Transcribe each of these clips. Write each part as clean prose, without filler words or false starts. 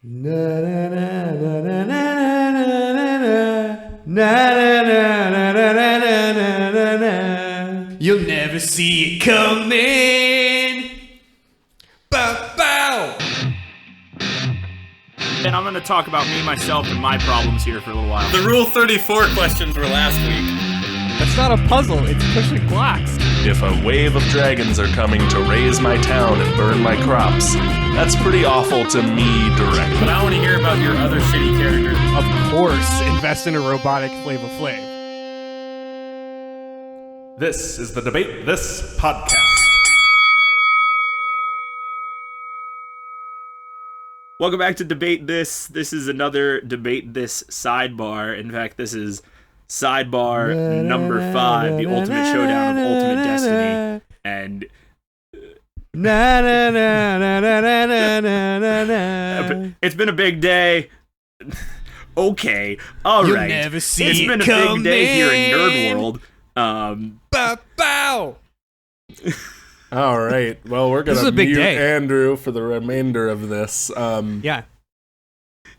Na na na na na na na na na na. You'll never see it coming. Bow bow. And I'm going to talk about me, myself, and my problems here for a little while. The Rule 34 questions were last week. That's not a puzzle, it's pushing blocks. If a wave of dragons are coming to raze my town and burn my crops, that's pretty awful to me directly. But I want to hear about your other shitty characters. Of course, invest in a robotic Flava Flav. This is the Debate This podcast. Welcome back to Debate This. This is another Debate This sidebar. In fact, this is sidebar number 5, the ultimate showdown of Ultimate Destiny. And it's been a big day. Okay, all You'll right. never see it's it been a coming. big day here in Nerd World. Bow bow. All right. Well, we're This going is to a big mute day. Andrew for the remainder of this. Yeah.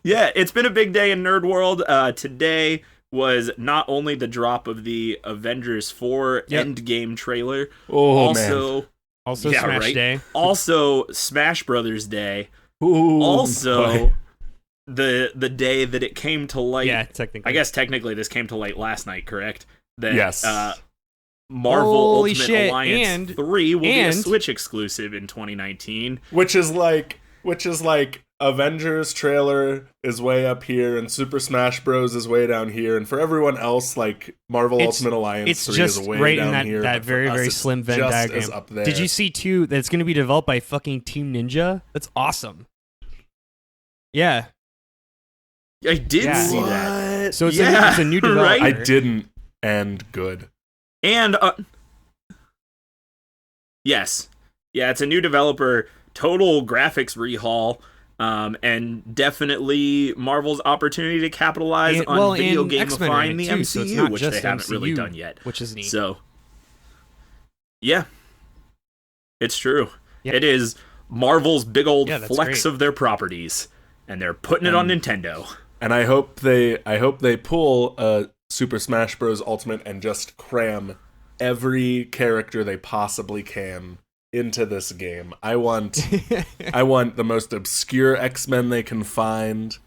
Yeah, it's been a big day in Nerd World. Today was not only the drop of the Avengers 4 Endgame trailer, Oh, also yeah, Smash right? Day. Also Smash Brothers Day. Ooh, Also boy. the day that it came to light. Yeah, technically. I guess technically this came to light last night, correct? That Yes. Marvel Holy Ultimate shit, Alliance and- 3 will be a and- Switch exclusive in 2019. Which is like Avengers trailer is way up here and Super Smash Bros is way down here, and for everyone else, like Marvel Ultimate Alliance It's 3 just is way right down in that, here. that but for very, us, very it's slim Venn just diagram. as up there. Did you see, too, that it's going to be developed by fucking Team Ninja? That's awesome. Yeah. I did Yeah. see that. So it's, Yeah, it's a new developer. right? I didn't, and good. And yes, yeah, it's a new developer, total graphics rehaul, and definitely Marvel's opportunity to capitalize on video and X-Men are gamifying in the it too, so it's MCU, not which just they haven't really MCU, done yet. which is neat. So, yeah, it's true. Yeah. It is Marvel's big old Yeah, that's flex great. of their properties, and they're putting it on Nintendo. And I hope they pull a Super Smash Bros. Ultimate and just cram every character they possibly can into this game. I want the most obscure X-Men they can find.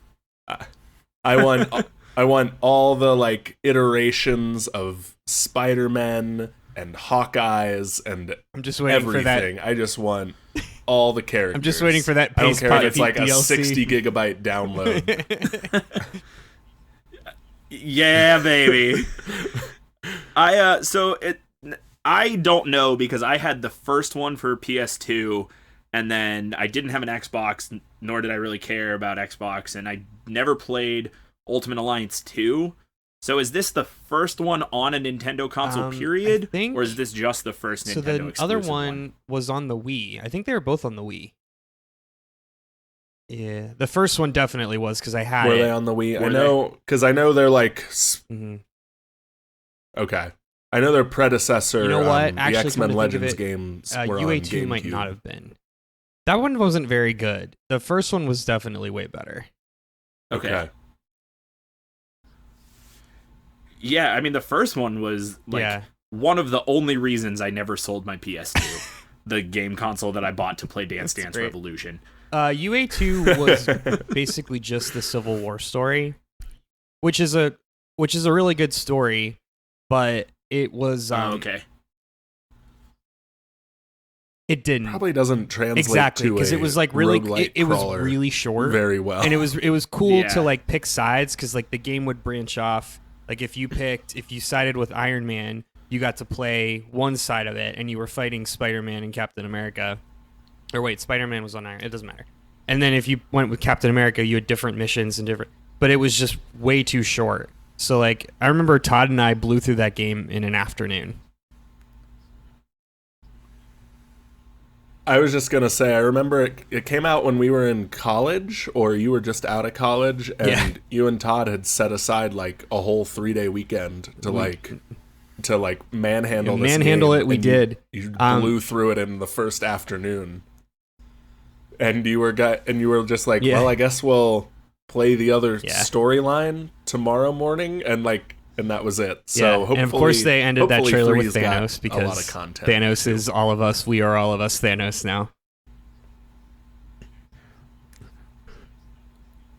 I want all the like iterations of Spider-Man and Hawkeyes and I'm just waiting for that. everything. I just want all the characters. I'm just waiting for that I don't Pace care Pot if it's like a DLC. 60 gigabyte download. Yeah, baby. I don't know because I had the first one for PS2, and then I didn't have an Xbox, nor did I really care about Xbox, and I never played Ultimate Alliance 2. So is this the first one on a Nintendo console, period? I think- or is this just the first Nintendo So the exclusive other one was on the Wii. I think they were both on the Wii. Yeah, the first one definitely was because I had Were it. they on the Wii? Were I know, because I know they're like... Mhm. Okay. I know their predecessor, You know what? the Actually, X-Men come to think of Legends it, games were on UA2 might GameCube. not have been. That one wasn't very good. The first one was definitely way better. Okay. Yeah, I mean, the first one was like Yeah. one of the only reasons I never sold my PS2, the game console that I bought to play Dance That's Dance great. Revolution. UA2 was basically just the Civil War story, which is a really good story, but it was Okay. it didn't Probably doesn't translate exactly to because a it was like really roguelike it was crawler really short very well. and it was cool Yeah. to like pick sides because like the game would branch off. Like if you sided with Iron Man, you got to play one side of it and you were fighting Spider-Man and Captain America. Or wait, Spider-Man was on Iron. It doesn't matter. And then if you went with Captain America, you had different missions and different. But it was just way too short. So like I remember Todd and I blew through that game in an afternoon. I was just gonna say, I remember it came out when we were in college, or you were just out of college, and Yeah. you and Todd had set aside like a whole 3-day weekend to manhandle this Manhandle game, it, we and did. You blew through it in the first afternoon. and you were just like, Yeah. well, I guess we'll play the other Yeah. storyline tomorrow morning, and that was it. So Yeah, hopefully, and of course they ended that hopefully trailer with 3's got Thanos a lot of because content. Thanos is all of us. We are all of us. Thanos now.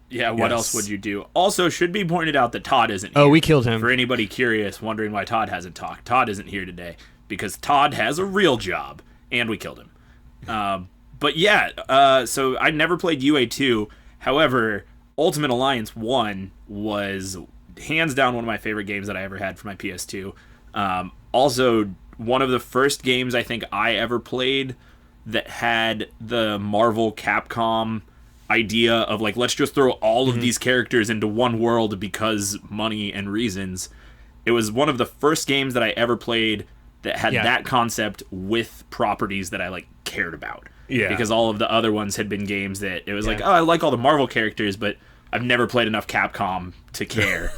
Yeah, what Yes. else would you do? Also, should be pointed out that Todd isn't here. Oh, we killed him. For anybody curious, wondering why Todd hasn't talked, Todd isn't here today because Todd has a real job, and we killed him. But yeah, so I never played UA2. However, Ultimate Alliance 1 was hands down one of my favorite games that I ever had for my PS2. Also, one of the first games I think I ever played that had the Marvel Capcom idea of like, let's just throw all of these characters into one world because money and reasons. It was one of the first games that I ever played that had that concept with properties that I like cared about. Yeah. Because all of the other ones had been games that it was like, oh, I like all the Marvel characters, but I've never played enough Capcom to care.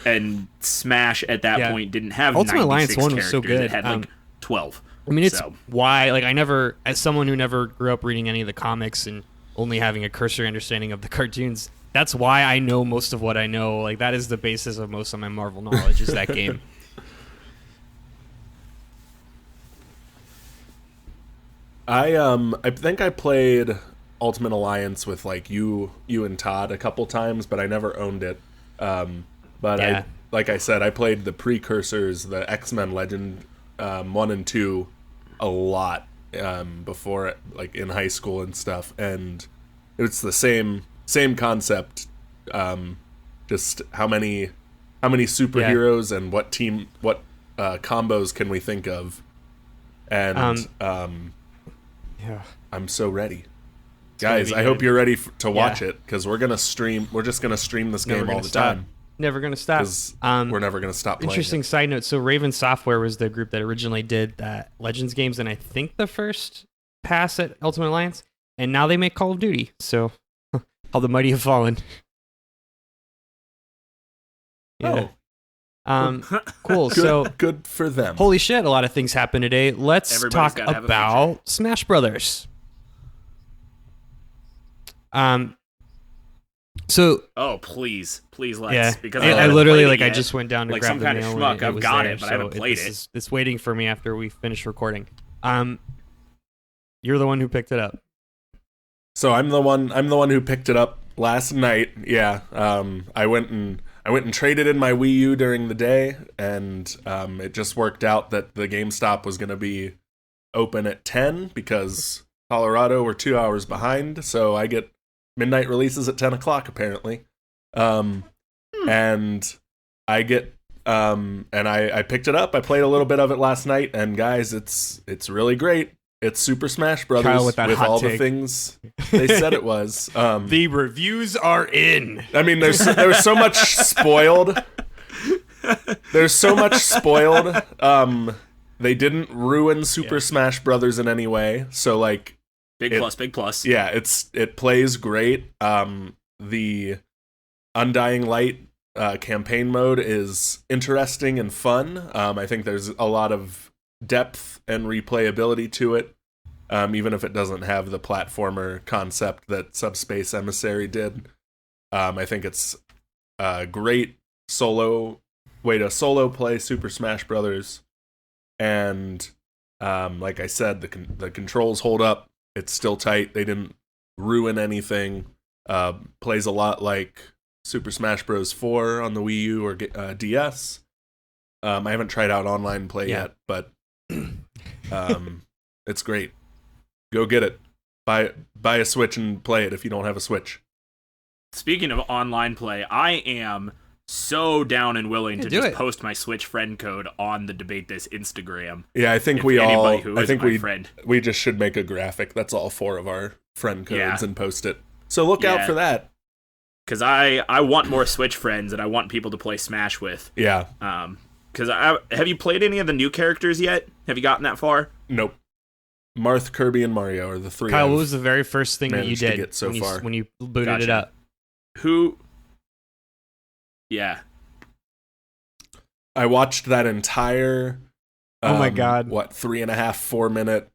And Smash at that point didn't have Ultimate 96 Alliance 1 was characters. so good. It had like 12. I mean, it's So- why, like, I never, as someone who never grew up reading any of the comics and only having a cursory understanding of the cartoons, that's why I know most of what I know. Like, that is the basis of most of my Marvel knowledge, is that game. I think I played Ultimate Alliance with like you and Todd a couple times, but I never owned it. But Yeah. like I said, I played the precursors, the X-Men Legend 1 and 2 a lot before, like in high school and stuff, and it's the same concept. Just how many superheroes and what combos can we think of? And Yeah. I'm so ready. gonna Guys, be I hope good. you're ready to watch Yeah. it, because we're just gonna stream this Never game all gonna the stop. time, Never gonna stop. because we're never gonna stop playing Interesting it. side note. So Raven Software was the group that originally did that Legends games, and I think the first pass at Ultimate Alliance, and now they make Call of Duty. So all the mighty have fallen. Yeah. Cool. Good, So good for them. holy shit, a lot of things happened today. Let's Everybody's talk gotta have a about Smash Brothers. So Oh, please let's. yeah, Because I haven't literally played it I yet. just went down to Like grab some the kind of mail schmuck, and I've was got there, it, but I haven't played it. It's waiting for me after we finish recording. You're the one who picked it up. So I'm the one who picked it up last night. Yeah. I went and traded in my Wii U during the day, and it just worked out that the GameStop was going to be open at 10 because Colorado were 2 hours behind, so I get midnight releases at 10 o'clock apparently. And I get and I picked it up. I played a little bit of it last night, and guys, it's really great. It's Super Smash Brothers Kyle with that hot all the take. things they said it was. The reviews are in. I mean, there's so much spoiled. There's so much spoiled. They didn't ruin Super Smash Brothers in any way. So like, Big plus. yeah, it plays great. The Undying Light campaign mode is interesting and fun. I think there's a lot of depth and replayability to it, even if it doesn't have the platformer concept that Subspace Emissary did. I think it's a great way to solo play Super Smash Brothers, and like I said, the controls hold up. It's still tight. They didn't ruin anything. Plays a lot like Super Smash Bros. 4 on the Wii U or DS. I haven't tried out online play yet, but it's great. Go get it. Buy a Switch and play it if you don't have a Switch. Speaking of online play, I am so down and willing to do just it. post my Switch friend code on the Debate This Instagram. Yeah, I think If we anybody who is my we friend. we just should make a graphic. That's all 4 of our friend codes Yeah. and post it. So look out Yeah. for that. Because I want more Switch friends and I want people to play Smash with. Yeah. Because have you played any of the new characters yet? Have you gotten that far? Nope. Marth, Kirby, and Mario are the 3. Kyle, I've what was the very first thing that you managed to did get so when, far. when you booted Gotcha. it up? Who? Yeah. I watched that entire Oh my God. 3.5-4 minute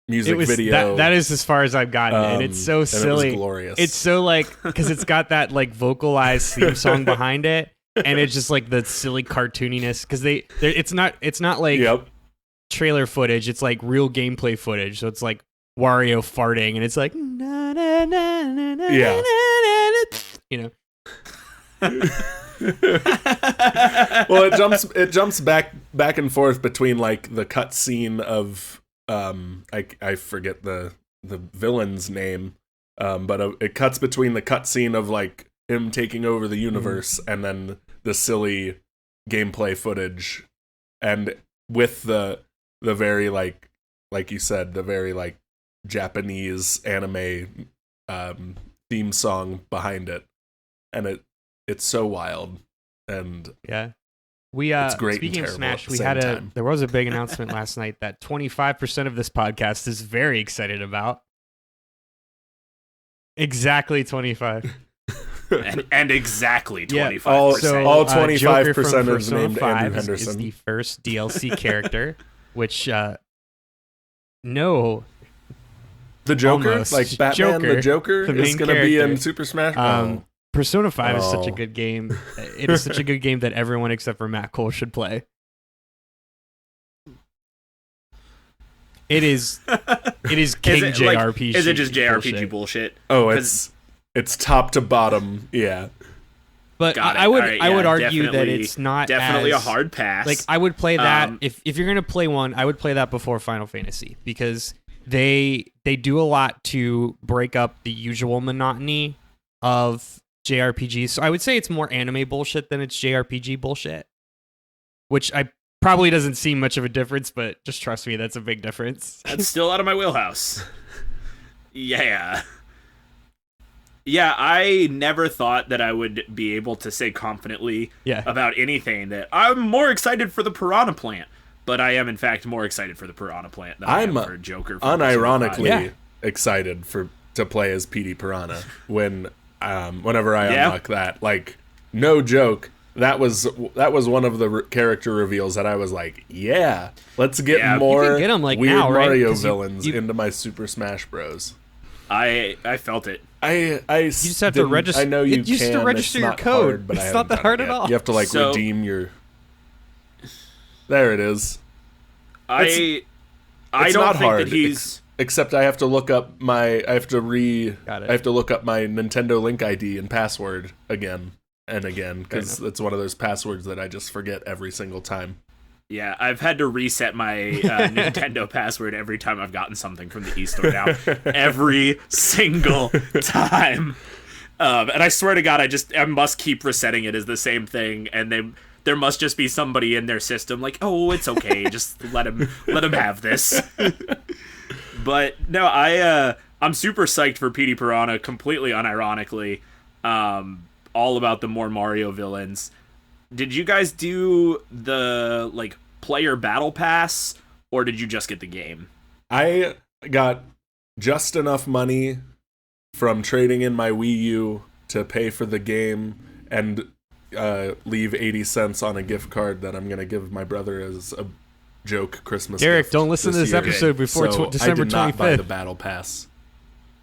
music it was video. that is as far as I've gotten, and it's so silly. And it was glorious. It's so like because it's got that like vocalized theme song behind it, and it's just like the silly cartooniness because it's not like trailer footage. It's like real gameplay footage. So it's like Wario farting, and it's like na, na, na, na, na, Yeah. na, na, na, you know. Well, it jumps back and forth between like the cutscene of I forget the villain's name, but it cuts between the cutscene of like him taking over the universe and then the silly gameplay footage, and with the very like you said, the very like Japanese anime theme song behind it, and it's so wild. And yeah, we it's great. Speaking of and Smash, we had there was a big announcement last night that 25% of this podcast is very excited about. Exactly 25. and exactly 25%. all 25% Joker from is named Persona 5 Andrew Henderson. is the first DLC character, which no. The Joker, Almost. like Batman, the Joker the is main going to be in character. Super Smash Bros. Persona 5 is such a Oh. good game. It is such a good game that everyone except for Matt Cole should play. It is king JRPG. Is it just JRPG bullshit. bullshit? Oh, it's top to bottom, yeah. But Got it. I would All right, I would yeah, argue that definitely- it's not Definitely as, a hard pass. Like I would play that if you're gonna play one, I would play that before Final Fantasy because they do a lot to break up the usual monotony of JRPGs. So I would say it's more anime bullshit than it's JRPG bullshit, which I probably doesn't seem much of a difference, but just trust me, that's a big difference. That's still out of my wheelhouse. Yeah. Yeah, I never thought that I would be able to say confidently about anything that I'm more excited for the Piranha Plant, but I am in fact more excited for the Piranha Plant than I am for Joker. Unironically excited to play as PD Piranha whenever I unlock that. Like, no joke. That was one of the character reveals that I was like, yeah, let's get more you can get 'em, like, weird now, right? Mario 'Cause villains into my Super Smash Bros. I felt it. I you just have to register. I know you just can. to register it's your not code. Hard, but it's I not that haven't hard done it at yet. all. You have to like redeem your. There it is. I don't not think hard, that he's. Except I have to look up my. I have to look up my Nintendo Link ID and password again and again because it's one of those passwords that I just forget every single time. Yeah, I've had to reset my Nintendo password every time I've gotten something from the eStore now. Every single time. And I swear to God, I must keep resetting it as the same thing, and there must just be somebody in their system like, oh, it's okay, just let him have this. But no, I'm super psyched for PD Piranha, completely unironically. All about the more Mario villains. Did you guys do the like player battle pass, or did you just get the game? I got just enough money from trading in my Wii U to pay for the game and leave 80 cents on a gift card that I'm gonna give my brother as a joke Christmas Derek, gift don't listen to this year. episode before So December I did not 25th. buy the battle pass.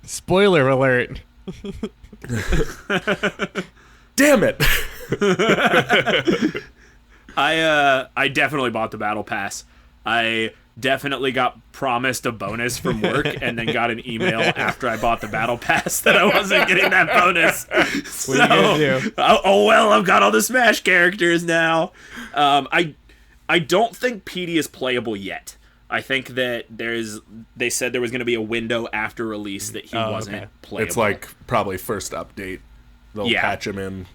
Spoiler alert. Damn it! I definitely bought the battle pass. I definitely got promised a bonus from work and then got an email after I bought the battle pass that I wasn't getting that bonus. What are you gonna do? Oh well, I've got all the Smash characters now. I don't think PD is playable yet. I think that they said there was going to be a window after release that he wasn't playable. It's like probably first update. They'll patch him in.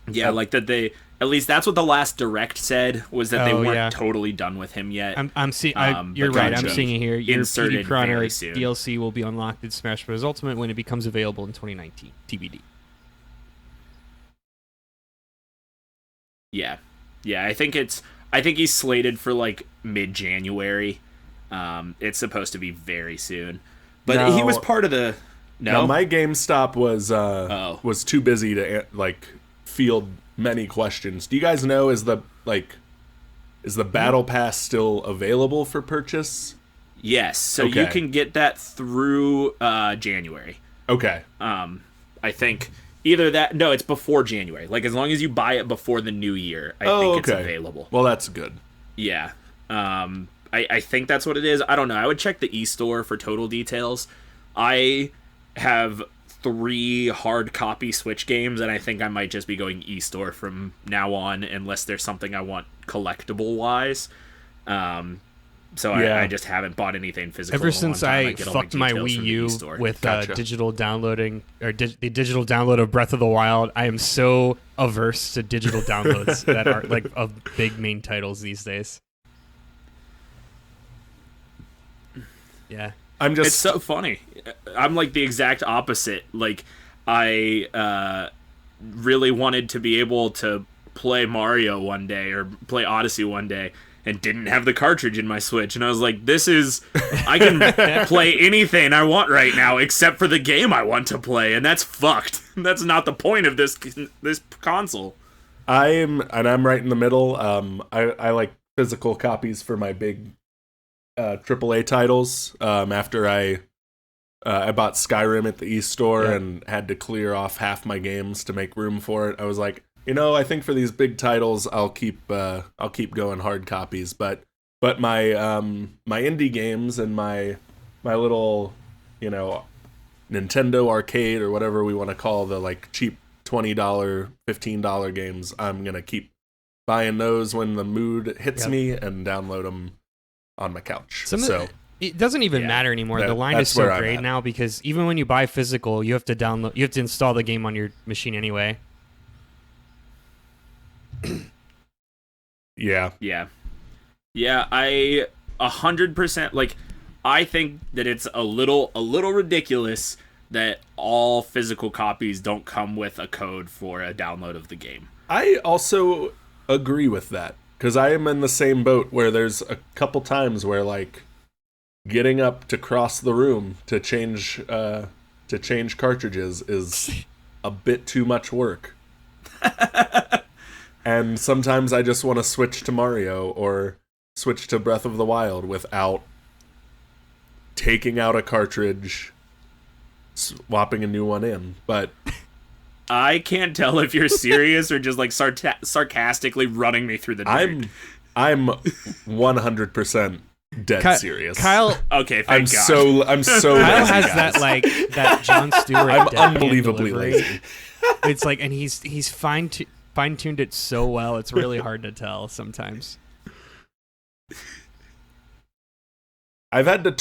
Yeah, like that they. At least that's what the last direct said, was that they weren't totally done with him yet. I'm seeing. You're but right. gonna I'm be seeing it here. Your inserted PD Piranha very soon. DLC will be unlocked in Smash Bros. Ultimate when it becomes available in 2019. TBD. Yeah. I think he's slated for like mid-January. It's supposed to be very soon. But he was part of the. No, my GameStop was too busy to field many questions. Do you guys know is the battle pass still available for purchase? Yes, so you Okay. can get that through January. Okay. I think either that. No, it's before January. Like as long as you buy it before the new year, I Oh, think it's okay. available. Well, that's good. Yeah. I think that's what it is. I don't know. I would check the e-store for total details. I have 3 hard copy Switch games, and I think I might just be going e-store from now on, unless there's something I want collectible wise. So Yeah. I just haven't bought anything physical. Ever in a long since time. I get all my fucked my details Wii from the U e-store. with Gotcha. digital downloading or the digital download of Breath of the Wild, I am so averse to digital downloads that are like of big main titles these days. Yeah. I'm just It's so funny. I'm like the exact opposite. Like I really wanted to be able to play Mario one day or play Odyssey one day and didn't have the cartridge in my Switch, and I was like, this is I can play anything I want right now except for the game I want to play, and that's fucked. That's not the point of this console. I'm right in the middle. I like physical copies for my big AAA titles. After I bought Skyrim at the e-store and had to clear off half my games to make room for it, I was like, I think for these big titles, I'll keep going hard copies. But my my indie games and my little Nintendo arcade or whatever we want to call the like cheap $20, $15 games, I'm gonna keep buying those when the mood hits me and download them on my couch. It doesn't even matter anymore. The line is that's so where I'm great at. now because even when you buy physical, you have to install the game on your machine anyway. Yeah. I 100% like. I think that it's a little ridiculous that all physical copies don't come with a code for a download of the game. I also agree with that because I am in the same boat where there's a couple times where like getting up to cross the room to change cartridges is a bit too much work. And sometimes I just want to switch to Mario or switch to Breath of the Wild without taking out a cartridge, swapping a new one in. But I can't tell if you're serious or just like sarcastically running me through the dirt. I'm 100% dead serious. Kyle Okay, I'm thank God. I'm so Kyle lazy, has guys. that Jon Stewart. I'm deadpan unbelievably delivery. lazy. It's like, and he's fine-tuned it so well. It's really hard to tell sometimes. I've had to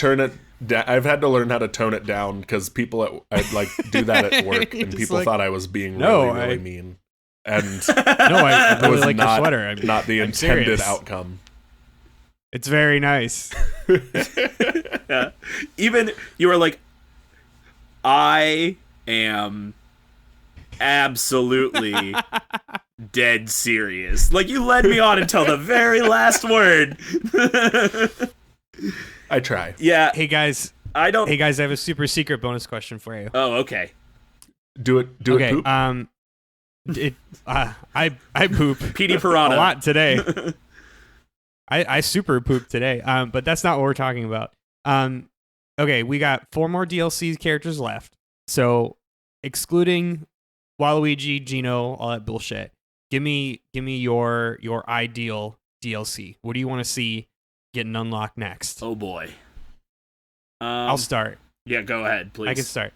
learn how to tone it down because people I'd like do that at work, and Just people like, thought I was being "No, really I- mean. And No, I it really was like your not, sweater. not the I'm intended serious. outcome. It's very nice. Even you were like, I am absolutely dead serious. Like you led me on until the very last word. I try. Yeah, Hey guys, I don't. I have a super secret bonus question for you. Oh, okay. Do it. Okay, Poop. I poop PD a Piranha. lot today. I super poop today. But that's not what we're talking about. Okay, we got 4 more DLC characters left. So, excluding Waluigi, Gino, all that bullshit. Give me your ideal DLC. What do you want to see getting unlocked next? Oh boy. I'll start. Yeah, go ahead, please. I can start.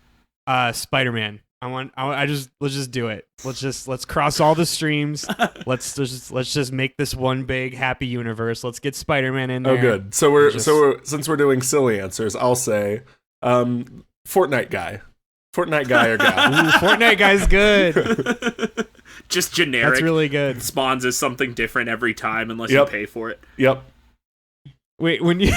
Spider-Man. Let's just do it. Let's cross all the streams. let's just make this one big happy universe. Let's get Spider-Man in there. Oh, good. So since we're doing silly answers, I'll say, Fortnite guy or gal. Ooh, Fortnite guy's good. Just generic. That's really good. Spawns as something different every time unless you Yep. pay for it. Yep. Wait, when you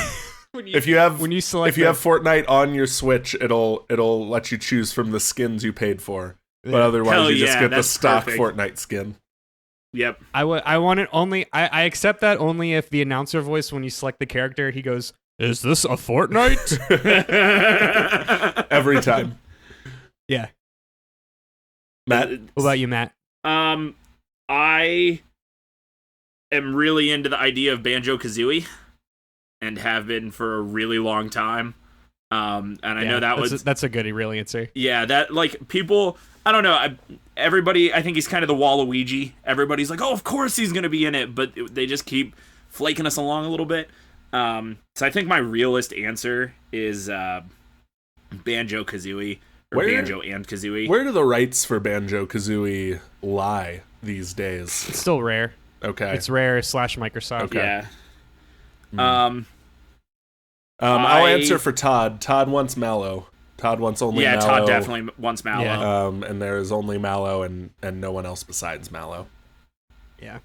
If you have select if you have Fortnite on your Switch, it'll let you choose from the skins you paid for. But otherwise, Hell you just yeah, get the that's stock perfect. Fortnite skin. Yep. I want it only. I accept that only if the announcer voice, when you select the character, he goes, "Is this a Fortnite?" Every time. Yeah. Matt? What about you, Matt? I am really into the idea of Banjo-Kazooie. and have been for a really long time. And I know that's a good real answer. Yeah, that like people. I don't know. Everybody, I think he's kind of the Waluigi. Everybody's like, oh, of course he's gonna be in it, but they just keep flaking us along a little bit. So I think my realist answer is Banjo-Kazooie, or Banjo and Kazooie. Where do the rights for Banjo-Kazooie lie these days? It's still rare. Okay. It's rare / Microsoft. Okay. Yeah. I'll answer for Todd. Todd wants Mallow. Todd wants only Mallow. Yeah, Todd definitely wants Mallow. Yeah. And there is only Mallow and no one else besides Mallow. Yeah.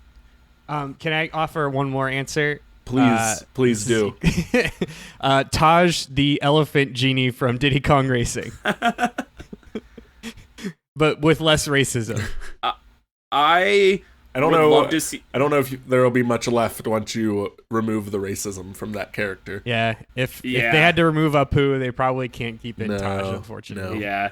Can I offer one more answer? Please do. Taj, the elephant genie from Diddy Kong Racing. But with less racism. I don't know. Love to see... I don't know if there will be much left once you remove the racism from that character. Yeah, if they had to remove Apu, they probably can't keep in Taj, unfortunately. No.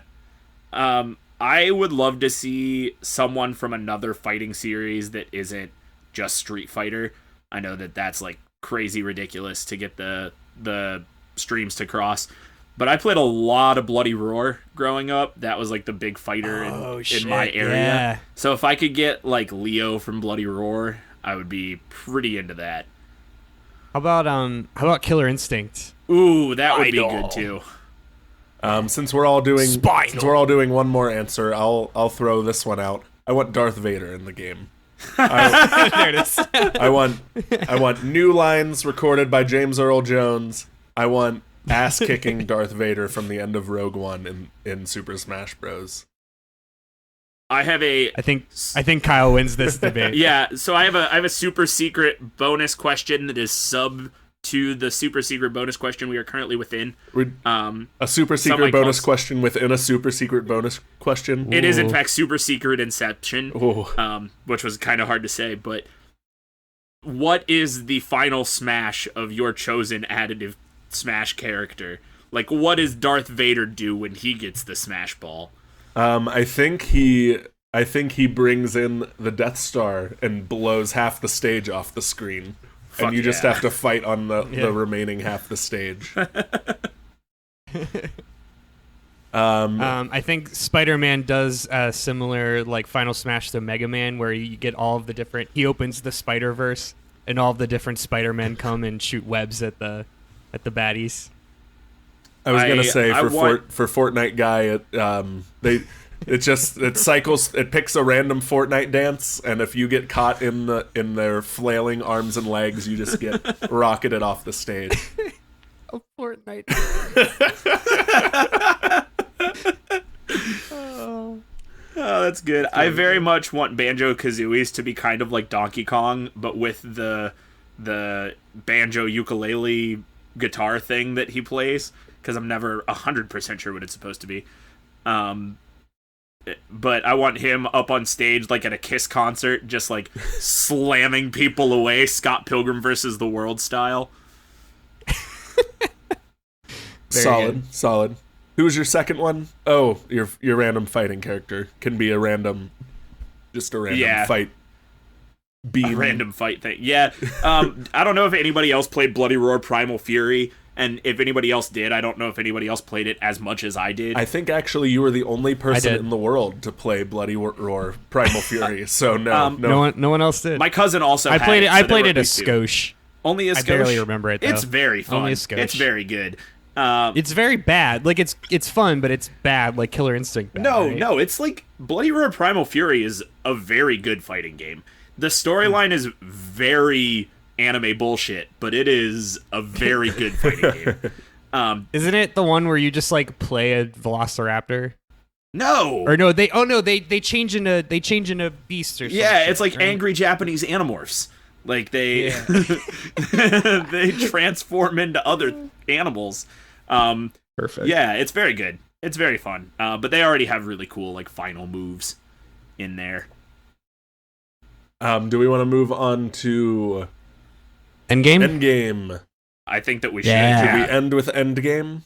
Yeah. I would love to see someone from another fighting series that isn't just Street Fighter. I know that that's like crazy ridiculous to get the streams to cross. But I played a lot of Bloody Roar growing up. That was like the big fighter in my area. Yeah. So if I could get like Leo from Bloody Roar, I would be pretty into that. How about Killer Instinct? Ooh, that would be good too. Since we're all doing one more answer, I'll throw this one out. I want Darth Vader in the game. There it is. I want new lines recorded by James Earl Jones. I want ass-kicking Darth Vader from the end of Rogue One in Super Smash Bros. I think Kyle wins this debate. Yeah, so I have a super secret bonus question that is sub to the super secret bonus question we are currently within. A super secret bonus question within a super secret bonus question. It is in fact super secret Inception, which was kind of hard to say. But what is the final smash of your chosen additive Smash character? Like, what does Darth Vader do when he gets the Smash Ball? I think he brings in the Death Star and blows half the stage off the screen. And you just have to fight on the remaining half the stage. I think Spider-Man does a similar like final smash to Mega Man, where you get all of the different. He opens the Spider-Verse, and all of the different Spider-Men come and shoot webs at the baddies. I was gonna say for Fortnite guy, it cycles. It picks a random Fortnite dance, and if you get caught in their flailing arms and legs, you just get rocketed off the stage. A Fortnite. Oh, that's good. I very much want Banjo-Kazooies to be kind of like Donkey Kong, but with the banjo ukulele guitar thing that he plays, because I'm never 100% sure what it's supposed to be. But I want him up on stage like at a Kiss concert, just like slamming people away, Scott Pilgrim versus the World style. Solid. Who was your second one? Oh, your random fighting character can be a random fight. Beam. A random fight thing. Yeah. I don't know if anybody else played Bloody Roar Primal Fury, and if anybody else did, I don't know if anybody else played it as much as I did. I think actually you were the only person in the world to play Bloody Roar Primal Fury. So no one else did. My cousin also. I played had it. I played it a skosh. Only a skosh. I barely remember it, though. It's very fun. Only a skosh. It's very good. It's very bad. Like it's fun, but it's bad. Like Killer Instinct. Bad, right? No. It's like Bloody Roar Primal Fury is a very good fighting game. The storyline is very anime bullshit, but it is a very good fighting game. Isn't it the one where you just like play a Velociraptor? No. Or no, they change into beasts or something. Yeah, it's like angry Japanese animorphs. Like they they transform into other animals. Perfect. Yeah, it's very good. It's very fun. But they already have really cool like final moves in there. Do we want to move on to Endgame? I think that we should. Yeah. Should we end with Endgame?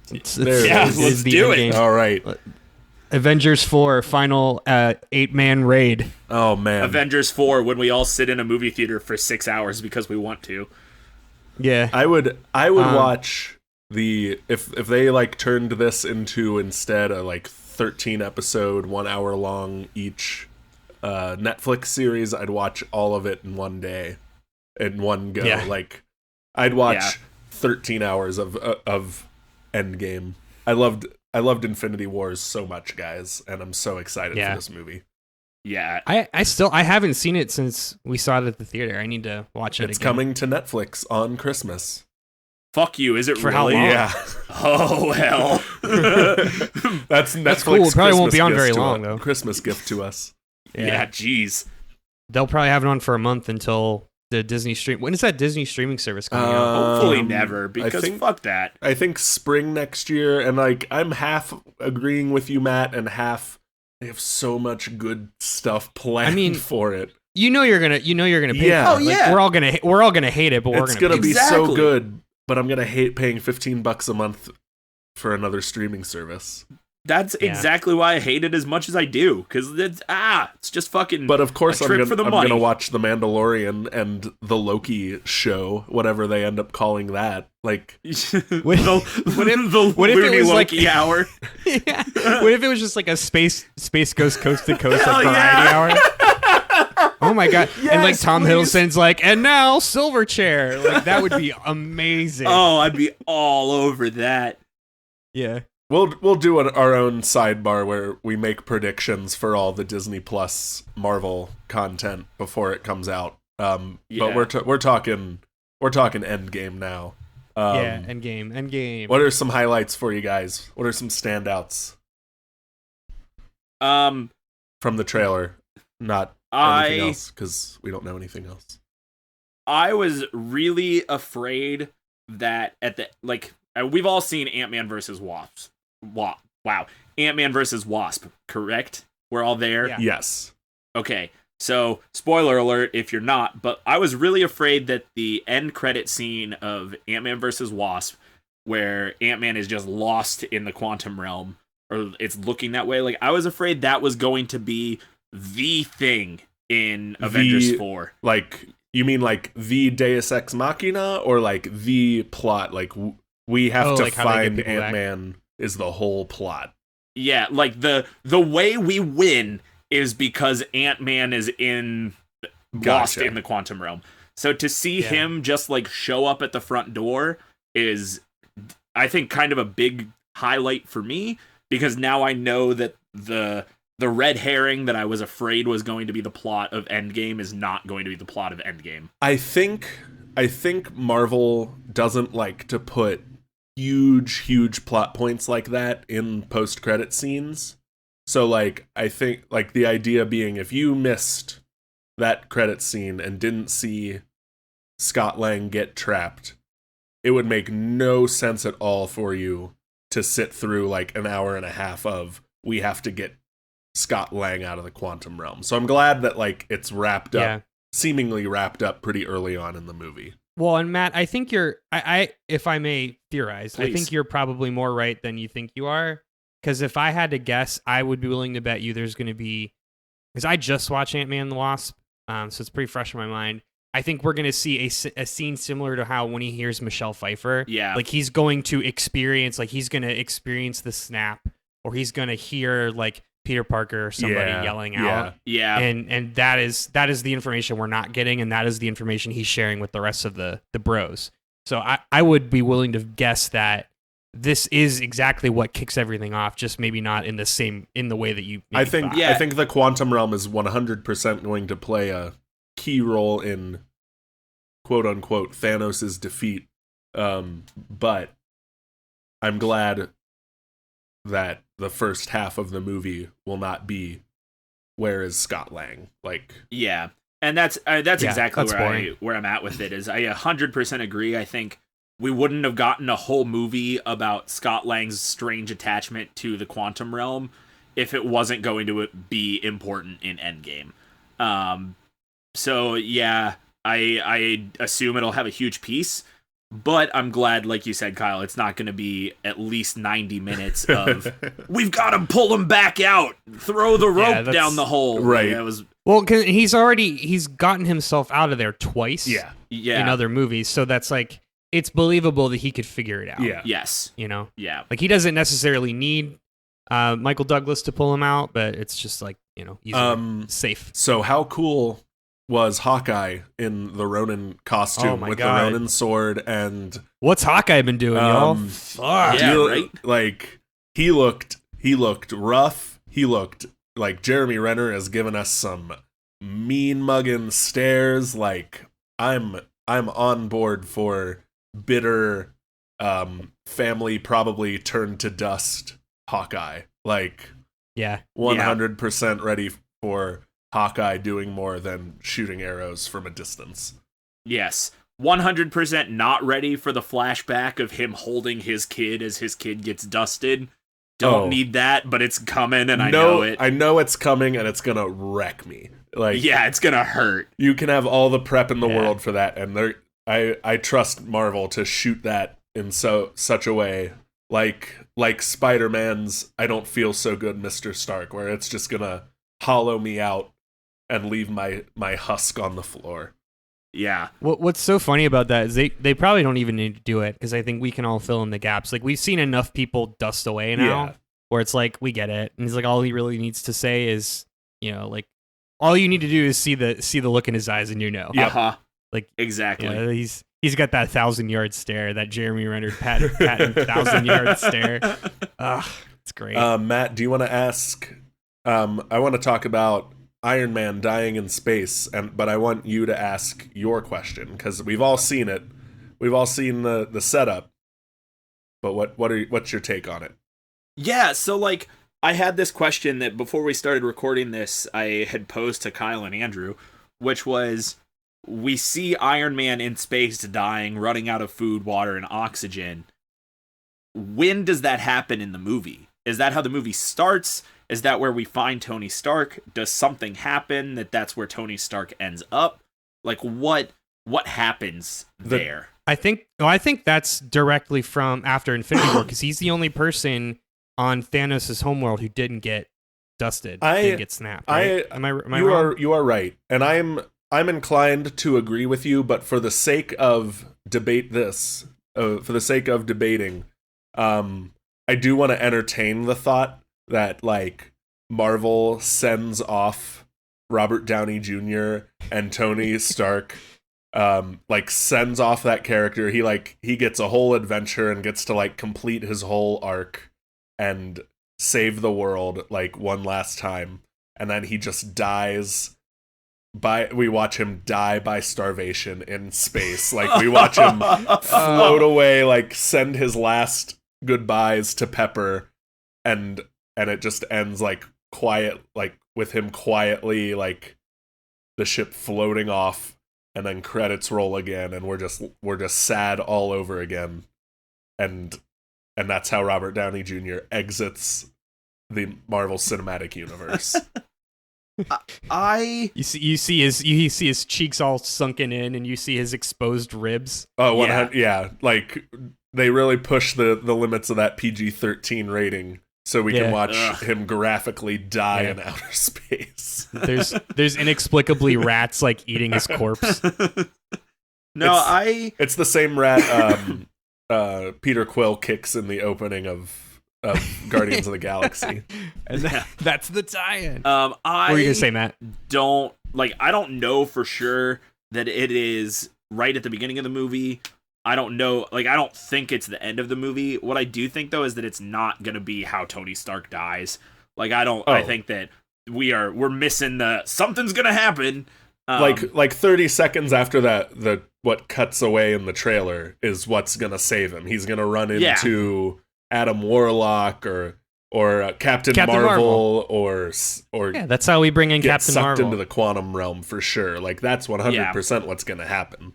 Let's do it. All right. Avengers 4 final 8-man raid. Oh man. Avengers 4 when we all sit in a movie theater for 6 hours because we want to. Yeah. I would watch if they like turned this into instead a like 13 episode 1 hour long each Netflix series. I'd watch all of it in one day, in one go. Yeah. Like I'd watch 13 hours of Endgame. I loved Infinity Wars so much, guys, and I'm so excited for this movie. Yeah. I haven't seen it since we saw it at the theater. I need to watch it It's again. coming to Netflix on Christmas. Fuck you, is it For really? how long? Yeah. Oh, hell. That's Netflix. cool. It probably won't Christmas be on gift very to long, us- though. Christmas gift to us. Yeah, jeez. They'll probably have it on for a month until the Disney stream. When is that Disney streaming service coming out? Hopefully never, because think- fuck that. I think spring next year, and like I'm half agreeing with you, Matt, and half they have so much good stuff planned for it. You know you're gonna pay. Yeah. For it. Oh, Like, yeah. we're all gonna hate it, but we're It's gonna. gonna be so Exactly. good, but I'm gonna hate paying $15 a month for another streaming service. That's exactly why I hate it as much as I do, because it's just fucking. But of course, a I'm trick for the money. gonna watch The Mandalorian and the Loki show, whatever they end up calling that. Like, What if it Looney was like- Loki hour? Yeah. What if it was just like a space ghost coast to coast Hell like variety hour? Oh my god! and like Yes, Tom please. Hiddleston's like, and now Silverchair. Like that would be amazing. Oh, I'd be all over that. Yeah. we'll do our own sidebar where we make predictions for all the Disney Plus Marvel content before it comes out. But we're talking Endgame now. Yeah. Endgame. What are some highlights for you guys? What are some standouts Um, from the trailer? Not anything else, because we don't know anything else. I was really afraid that we've all seen Ant-Man versus Wasp. Wow. Ant-Man versus Wasp, correct? We're all there? Yeah. Yes. Okay, so spoiler alert if you're not, but I was really afraid that the end credit scene of Ant-Man versus Wasp, where Ant-Man is just lost in the quantum realm, or it's looking that way, like I was afraid that was going to be the thing in Avengers 4. Like, you mean like the Deus Ex Machina, or like the plot? Like, we have to like how they get find people back? Ant-Man is the whole plot. Yeah, like the way we win is because Ant-Man is lost Gotcha. in the quantum realm. So to see him just like show up at the front door is, I think, kind of a big highlight for me, because now I know that the red herring that I was afraid was going to be the plot of Endgame is not going to be the plot of Endgame. I think Marvel doesn't like to put huge plot points like that in post-credit scenes. So like, I think like the idea being, if you missed that credit scene and didn't see Scott Lang get trapped, it would make no sense at all for you to sit through like an hour and a half of, we have to get Scott Lang out of the quantum realm. So I'm glad that like it's wrapped up, seemingly wrapped up pretty early on in the movie. Well, and Matt, I think I if I may theorize, Please. I think you're probably more right than you think you are. Because if I had to guess, I would be willing to bet you there's going to be, because I just watched Ant-Man and the Wasp, so it's pretty fresh in my mind. I think we're going to see a scene similar to how when he hears Michelle Pfeiffer, like he's going to experience the snap, or he's going to hear like Peter Parker or somebody yelling out. Yeah. And that is the information we're not getting, and that is the information he's sharing with the rest of the bros. So I would be willing to guess that this is exactly what kicks everything off, just maybe not in the way that you I think thought. I think the quantum realm is 100% going to play a key role in quote unquote Thanos' defeat. But I'm glad that the first half of the movie will not be, where is Scott Lang? Like, yeah. And that's exactly that's where I'm at with it. Is I 100% agree. I think we wouldn't have gotten a whole movie about Scott Lang's strange attachment to the quantum realm if it wasn't going to be important in Endgame. So yeah, I assume it'll have a huge piece, but I'm glad, like you said, Kyle, it's not going to be at least 90 minutes of we've got to pull him back out, throw the rope down the hole. Right. That was Well, 'cause he's gotten himself out of there twice. yeah. yeah. In other movies, so that's like it's believable that he could figure it out. Yeah. Yes. You know? Yeah. Like, he doesn't necessarily need Michael Douglas to pull him out, but it's just like, you know, he's safe. So how cool was Hawkeye in the Ronin costume with God. the Ronin sword and What's Hawkeye been doing, y'all? Fuck. Yeah, right? Like he looked rough. He looked like Jeremy Renner has given us some mean mugging stares. Like I'm on board for bitter family probably turned to dust Hawkeye. Like Yeah. 100% ready for Hawkeye doing more than shooting arrows from a distance. Yes. 100% not ready for the flashback of him holding his kid as his kid gets dusted. Don't need that, but it's coming and I know it. I know it's coming and it's gonna wreck me. Like, yeah, it's gonna hurt. you can have all the prep in the world for that, and I trust Marvel to shoot that in such a way, like Spider-Man's I Don't Feel So Good, Mr. Stark, where it's just gonna hollow me out and leave my husk on the floor. Yeah. What's so funny about that is they probably don't even need to do it, because I think we can all fill in the gaps. Like, we've seen enough people dust away now, where it's like, we get it. And he's like, all he really needs to say is, you know, like, all you need to do is see the look in his eyes and you know. Yep. Uh-huh. Like, Exactly. yeah, he's got that 1,000-yard stare, that Jeremy Renner patent 1,000-yard stare. It's great. Matt, do you want to ask? I want to talk about Iron Man dying in space, but I want you to ask your question, because we've all seen it. We've all seen the setup. But what's your take on it? Yeah, so like I had this question that before we started recording this, I had posed to Kyle and Andrew, which was, we see Iron Man in space dying, running out of food, water, and oxygen. When does that happen in the movie? Is that how the movie starts? Is that where we find Tony Stark? Does something happen that's where Tony Stark ends up? Like, what happens there? I think that's directly from after Infinity War, because he's the only person on Thanos' homeworld who didn't get dusted, didn't get snapped. Right? Am I wrong? You are right, and I'm inclined to agree with you. But for the sake of debating, I do want to entertain the thought that, like, Marvel sends off Robert Downey Jr. and Tony Stark, like, sends off that character. He gets a whole adventure and gets to, like, complete his whole arc and save the world, like, one last time, and then he just dies. We watch him die by starvation in space. Like, we watch him float away, like, send his last goodbyes to Pepper, and it just ends, like, quiet, like, with him quietly, like, the ship floating off, and then credits roll again, and we're just sad all over again, and that's how Robert Downey Jr. exits the Marvel Cinematic Universe. You see his cheeks all sunken in, and you see his exposed ribs. Oh, yeah. Like, they really push the limits of that PG-13 rating so we can watch him graphically die in outer space. There's inexplicably rats, like, eating his corpse. It's the same rat Peter Quill kicks in the opening of Guardians of the Galaxy. And that's the tie-in. What were you gonna say, Matt? I don't know for sure that it is right at the beginning of the movie. I don't know. Like, I don't think it's the end of the movie. What I do think, though, is that it's not gonna be how Tony Stark dies. Like, I think that we're missing something's gonna happen. Like 30 seconds after that, what cuts away in the trailer is what's gonna save him. He's gonna run into Adam Warlock or Captain Marvel. or that's how we bring in get Captain sucked Marvel into the quantum realm for sure. Like, that's 100% what's gonna happen.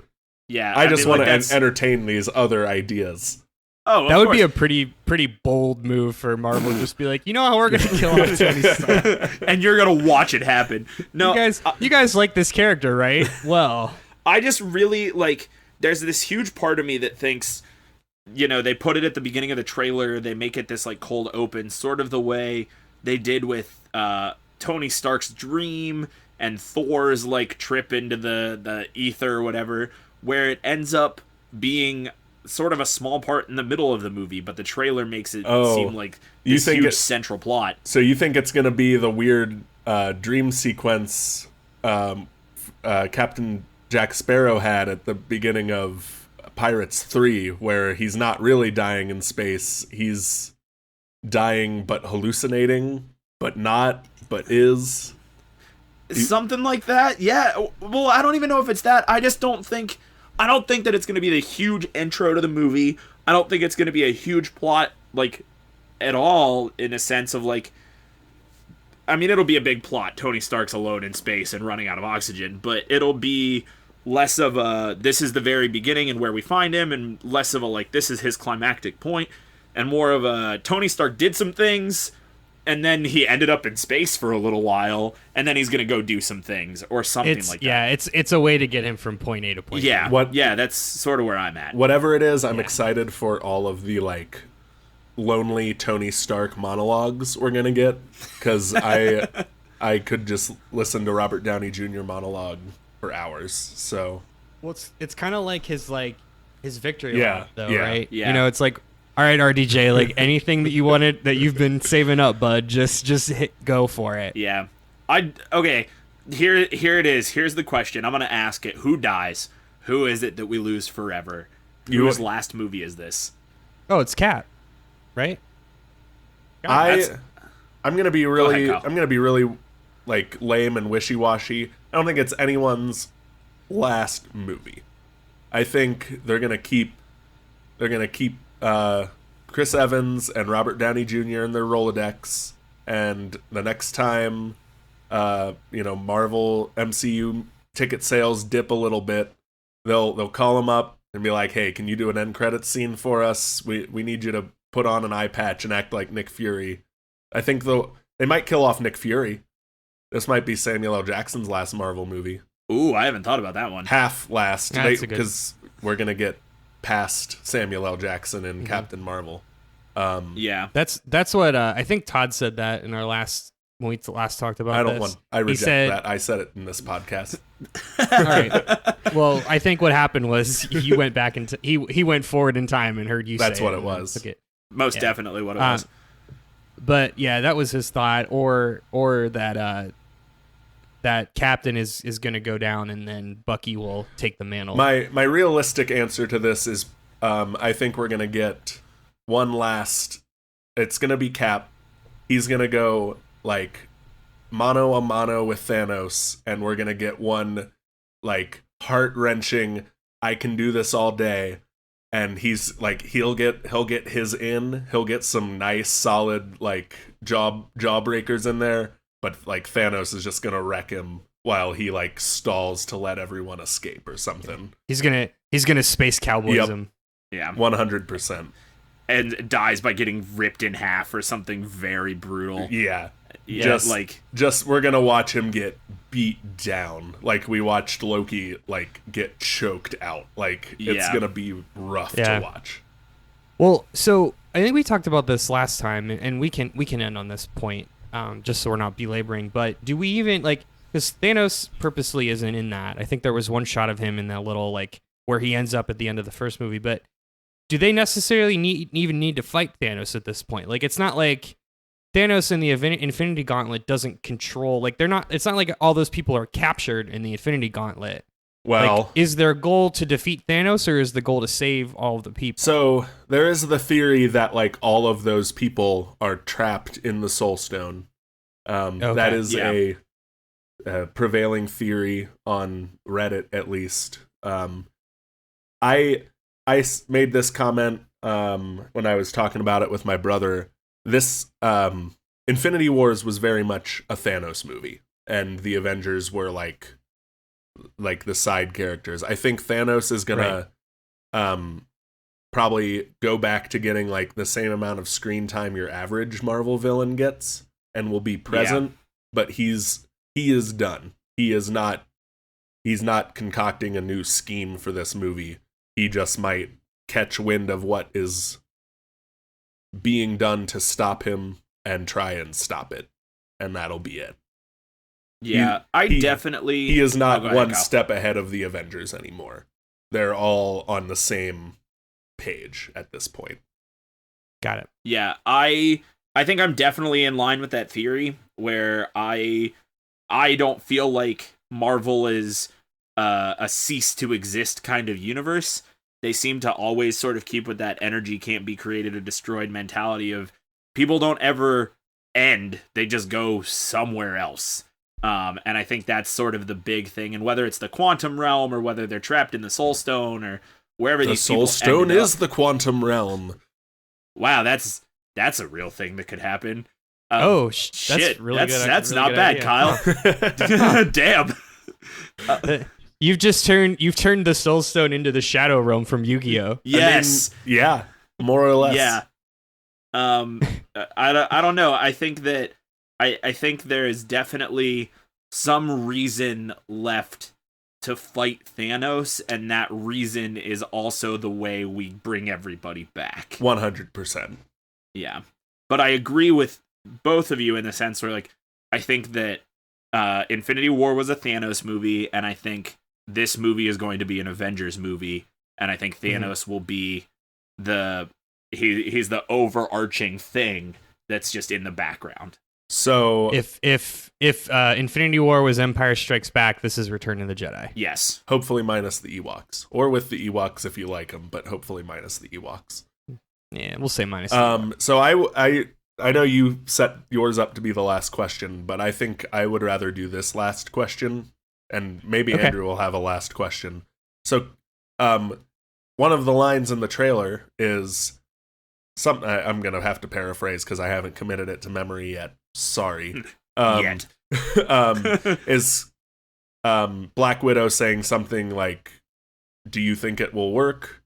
Yeah, I just want to entertain these other ideas. Oh, that would be a pretty bold move for Marvel. Just be like, you know how we're gonna kill off Tony Stark, and you're gonna watch it happen. No, you guys like this character, right? Well, I just really like. There's this huge part of me that thinks, you know, they put it at the beginning of the trailer. They make it this, like, cold open, sort of the way they did with Tony Stark's dream and Thor's, like, trip into the ether or whatever, where it ends up being sort of a small part in the middle of the movie, but the trailer makes it Oh, seem like you this think huge it- central plot. So you think it's gonna be the weird dream sequence Captain Jack Sparrow had at the beginning of Pirates 3, where he's not really dying in space, he's dying but hallucinating, but not, but is. Something like that. Yeah. Well, I don't even know if it's that. I don't think that it's going to be the huge intro to the movie. I don't think it's going to be a huge plot, like, at all, in a sense of, like, I mean, it'll be a big plot. Tony Stark's alone in space and running out of oxygen, but it'll be less of a, this is the very beginning and where we find him, and less of a, like, this is his climactic point, and more of a, Tony Stark did some things, and then he ended up in space for a little while, and then he's going to go do some things, or something like that. Yeah, it's a way to get him from point A to point B. Yeah, yeah, that's sort of where I'm at. Whatever it is, I'm excited for all of the, like, lonely Tony Stark monologues we're gonna get, because I could just listen to Robert Downey Jr. monologue for hours. So Well, it's kind of like his victory Yeah, lap, though, yeah, right? yeah. You know, it's like, all right, RDJ, like anything that you wanted that you've been saving up, bud, just go for it. Yeah. Okay, here it is. Here's the question. I'm going to ask it. Who dies? Who is it that we lose forever? Whose last movie is this? Oh, it's Cap, right? I'm gonna be really, Kyle. I'm gonna be really, like, lame and wishy-washy. I don't think it's anyone's last movie. I think they're gonna keep Chris Evans and Robert Downey Jr. in their Rolodex, and the next time, Marvel MCU ticket sales dip a little bit, they'll call them up and be like, "Hey, can you do an end credits scene for us? We need you to put on an eye patch and act like Nick Fury." I think they might kill off Nick Fury. This might be Samuel L. Jackson's last Marvel movie. Ooh, I haven't thought about that one. Half last, That's a good- because we're gonna get past Samuel L. Jackson and Captain Marvel. Yeah. That's what I think Todd said that in our when we last talked about I don't this. want. I He reject said- that. I said it in this podcast. All right. Well, I think what happened was he went back into he went forward in time and heard you say That's what it and then was. took it. Most definitely what it was. But yeah, that was his thought, or that Captain is going to go down and then Bucky will take the mantle. My realistic answer to this is, I think we're gonna get one last. It's gonna be Cap. He's gonna go like mano a mano with Thanos, and we're gonna get one like heart-wrenching, I can do this all day. And he's like, he'll get his in. He'll get some nice, solid, like, jawbreakers in there. But like Thanos is just gonna wreck him while he like stalls to let everyone escape or something. He's gonna space cowboys Yep. him. Yeah. 100%. And dies by getting ripped in half or something very brutal. Yeah. Yeah, Just we're gonna watch him get beat down, like we watched Loki like get choked out. Like it's Yeah. gonna be rough Yeah. to watch. Well, so I think we talked about this last time, and we can end on this point, just so we're not belaboring. But do we even like? Because Thanos purposely isn't in that. I think there was one shot of him in that little like where he ends up at the end of the first movie. But do they necessarily even need to fight Thanos at this point? Like, it's not like Thanos in the Infinity Gauntlet doesn't control. Like, they're not. It's not like all those people are captured in the Infinity Gauntlet. Well, Like, is their goal to defeat Thanos, or is the goal to save all of the people? so there is the theory that like all of those people are trapped in the Soul Stone. Okay. That is Yeah. a prevailing theory on Reddit, at least. I made this comment when I was talking about it with my brother. This Infinity Wars was very much a Thanos movie, and the Avengers were like the side characters. I think Thanos is gonna probably go back to getting like the same amount of screen time your average Marvel villain gets, and will be present. But he is done. He's not concocting a new scheme for this movie. He just might catch wind of what is being done to stop him and try and stop it, and that'll be it. Yeah, He definitely. is not Oh, go ahead, one Kyle. step ahead of the Avengers anymore. They're all on the same page at this point. Got it. Yeah, I think I'm definitely in line with that theory where I don't feel like Marvel is a cease to exist kind of universe. They seem to always sort of keep with that energy can't be created or destroyed mentality of people don't ever end, they just go somewhere else. And I think that's sort of the big thing. And whether it's the quantum realm or whether they're trapped in the Soul Stone or wherever these people The Soul Stone ended is up. the quantum realm. Wow, that's a real thing that could happen. That's Shit, really good. That's really not good bad, idea. Kyle. Damn. You've turned the Soul Stone into the Shadow Realm from Yu-Gi-Oh. Yes. I mean, yeah, more or less. Yeah. I don't know. I think that I think there is definitely some reason left to fight Thanos, and that reason is also the way we bring everybody back. 100%. Yeah. But I agree with both of you in the sense where, like, I think that Infinity War was a Thanos movie, and I think this movie is going to be an Avengers movie, and I think Thanos will be he's the overarching thing that's just in the background. So If Infinity War was Empire Strikes Back, this is Return of the Jedi. Yes. hopefully minus the Ewoks, or with the Ewoks if you like them, but hopefully minus the Ewoks. Yeah, we'll say minus. So I know you set yours up to be the last question, but I think I would rather do this last question, and maybe Okay. Andrew will have a last question. So, one of the lines in the trailer is something I'm gonna have to paraphrase because I haven't committed it to memory yet. Sorry. Yet. Is Black Widow saying something like, "Do you think it will work?"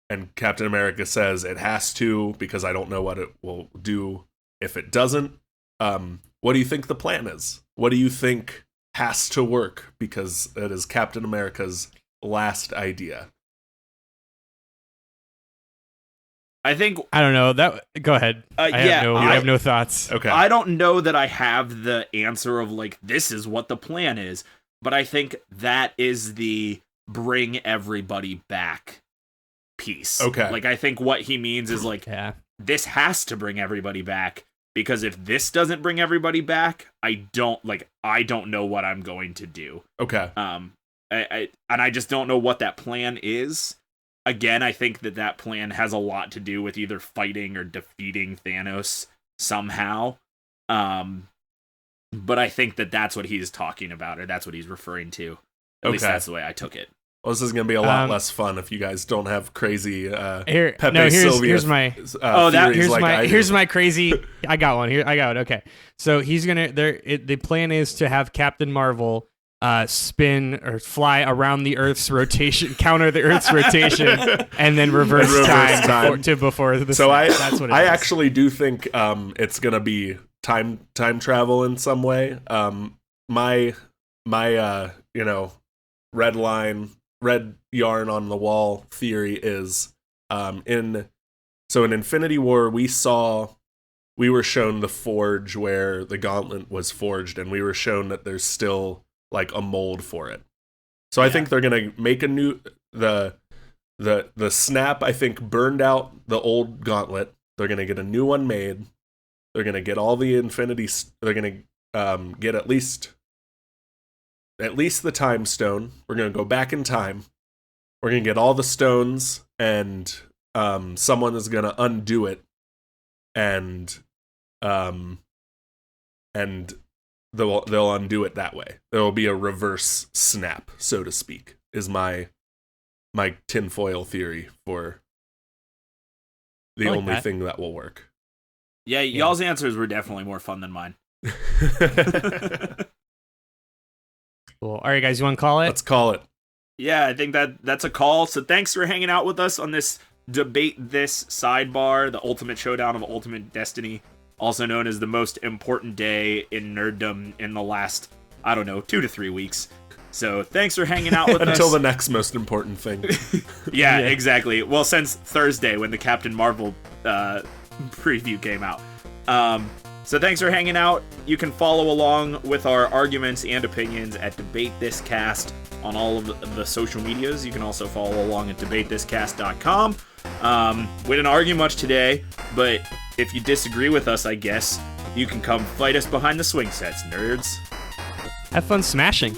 And Captain America says it has to because I don't know what it will do if it doesn't. What do you think the plan is? What do you think has to work because it is Captain America's last idea? I think I don't know. Go ahead. I have no thoughts. Okay. I don't know that I have the answer of, like, this is what the plan is, but I think that is the bring everybody back piece. Okay. Like, I think what he means is, like, Yeah. this has to bring everybody back, because if this doesn't bring everybody back, I don't know what I'm going to do. Okay. I just don't know what that plan is. Again, I think that plan has a lot to do with either fighting or defeating Thanos somehow. But I think that's what he's talking about, or that's what he's referring to. At least that's the way I took it. Well, this is going to be a lot less fun if you guys don't have crazy Here's my theories here's my crazy. I got one here. I got it. Okay, so he's gonna. The plan is to have Captain Marvel spin or fly around the Earth's rotation, counter the Earth's rotation, and then reverse time before the. So that's what I actually do think it's gonna be time travel in some way. My red yarn on the wall theory is in Infinity War we were shown the forge where the gauntlet was forged, and we were shown that there's still like a mold for it. So I think they're gonna make a new the snap, I think, burned out the old gauntlet. They're gonna get a new one made. They're gonna get all the they're gonna get at least the time stone. We're gonna go back in time. We're gonna get all the stones, and someone is gonna undo it, and they'll undo it that way. There will be a reverse snap, so to speak, is my tinfoil theory for the only thing that will work. Yeah, y'all's answers were definitely more fun than mine. Cool. All right, guys, you want to call it? Let's call it. Yeah, I think that's a call. So thanks for hanging out with us on this Debate This Sidebar, the ultimate showdown of Ultimate Destiny, also known as the most important day in nerddom in the last, 2 to 3 weeks. So thanks for hanging out with us. Until the next most important thing. Yeah, exactly. Well, since Thursday when the Captain Marvel preview came out. So thanks for hanging out. You can follow along with our arguments and opinions at Debate This Cast on all of the social medias. You can also follow along at debatethiscast.com. We didn't argue much today, but if you disagree with us, I guess, you can come fight us behind the swing sets, nerds. Have fun smashing.